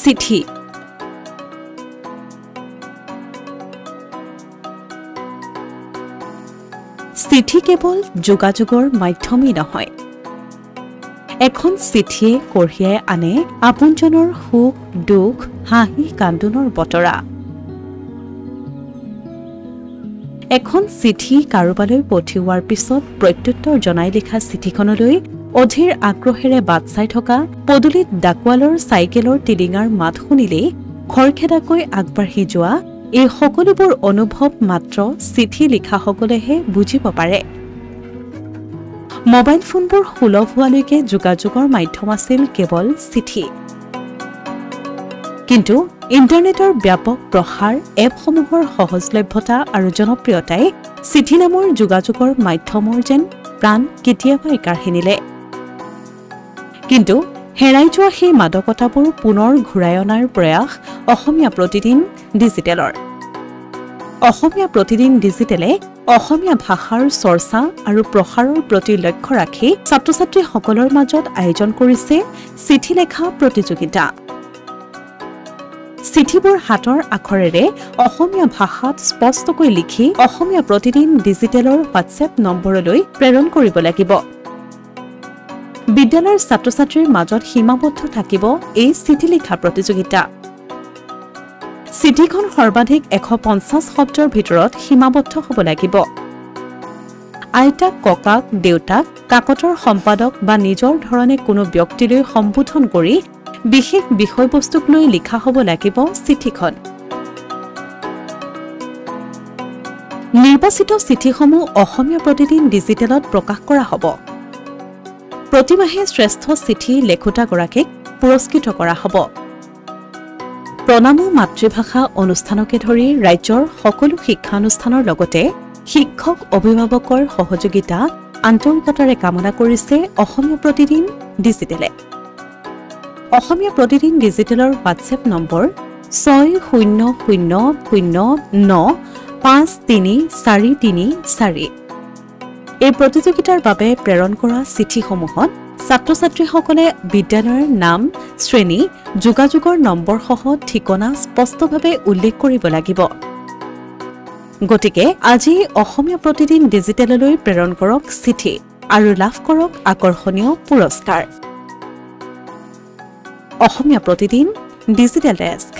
চিঠি। চিঠি কেৱল যোগাযোগৰ মাধ্যমেই নহয়, এখন চিঠিয়ে কঢ়িয়াই আনে আপোনজনৰ সুখ দুখ হাঁহি কান্দোনৰ বতৰা। এখন চিঠি কাৰোবালৈ পঠিওৱাৰ পিছত প্ৰত্যুত্তৰ জনাই লিখা চিঠিখনলৈ অধীৰ আগ্ৰহেৰে বাট চাই থকা পদূলিত ডাকোৱালৰ চাইকেলৰ টিলিঙাৰ মাত শুনিলেই খৰখেদাকৈ আগবাঢ়ি যোৱা এই সকলোবোৰ অনুভৱ মাত্ৰ চিঠি লিখাসকলেহে বুজিব পাৰে। মোবাইল ফোনবোৰ সুলভ হোৱালৈকে যোগাযোগৰ মাধ্যম আছিল কেৱল চিঠি। কিন্তু ইণ্টাৰনেটৰ ব্যাপক প্ৰসাৰ, এপসমূহৰ সহজলভ্যতা আৰু জনপ্ৰিয়তাই চিঠি নামৰ যোগাযোগৰ মাধ্যমৰ যেন প্ৰাণ কেতিয়াবাই কাঢ়ি নিলে। কিন্তু হেৰাই যোৱা সেই মাদকতাবোৰ পুনৰ ঘূৰাই অনাৰ প্ৰয়াস অসমীয়া প্ৰতিদিন ডিজিটেলৰ। অসমীয়া প্ৰতিদিন ডিজিটেলে অসমীয়া ভাষাৰ চৰ্চা আৰু প্ৰসাৰৰ প্ৰতি লক্ষ্য ৰাখি ছাত্ৰ ছাত্ৰীসকলৰ মাজত আয়োজন কৰিছে চিঠি লেখা প্ৰতিযোগিতা। চিঠিবোৰ হাতৰ আখৰেৰে অসমীয়া ভাষাত স্পষ্টকৈ লিখি অসমীয়া প্ৰতিদিন ডিজিটেলৰ হোৱাটছএপ নম্বৰলৈ প্ৰেৰণ কৰিব লাগিব। বিদ্যালয়ৰ ছাত্ৰ ছাত্ৰীৰ মাজত সীমাবদ্ধ থাকিব এই চিঠি লিখা প্ৰতিযোগিতা। চিঠিখন সৰ্বাধিক 150 শব্দৰ ভিতৰত সীমাবদ্ধ হ'ব লাগিব। আইতাক, ককাক, দেউতাক, কাকতৰ সম্পাদক বা নিজৰ ধৰণে কোনো ব্যক্তিলৈ সম্বোধন কৰি বিশেষ বিষয়বস্তুক লৈ লিখা হ'ব লাগিব চিঠিখন। নিৰ্বাচিত চিঠিসমূহ অসমীয়া প্ৰতিদিন ডিজিটেলত প্ৰকাশ কৰা হ'ব। প্ৰতিমাহে শ্ৰেষ্ঠ চিঠি লেখোঁতাগৰাকীক পুৰস্কৃত কৰা হ'ব। প্ৰণামো মাতৃভাষা অনুষ্ঠানকে ধৰি ৰাজ্যৰ সকলো শিক্ষানুষ্ঠানৰ লগতে শিক্ষক অভিভাৱকৰ সহযোগিতা আন্তৰিকতাৰে কামনা কৰিছে অসমীয়া প্ৰতিদিন ডিজিটেলে। অসমীয়া প্ৰতিদিন ডিজিটেলৰ হোৱাটছএপ নম্বৰ 6000953434। এই প্ৰতিযোগিতাৰ বাবে প্ৰেৰণ কৰা চিঠিসমূহত ছাত্ৰ ছাত্ৰীসকলে বিদ্যালয়ৰ নাম, শ্ৰেণী, যোগাযোগৰ নম্বৰসহ ঠিকনা স্পষ্টভাৱে উল্লেখ কৰিব লাগিব। গতিকে আজি অসমীয়া প্ৰতিদিন ডিজিটেললৈ প্ৰেৰণ কৰক চিঠি আৰু লাভ কৰক আকৰ্ষণীয় পুৰস্কাৰ। Asomiya Pratidin digital desk.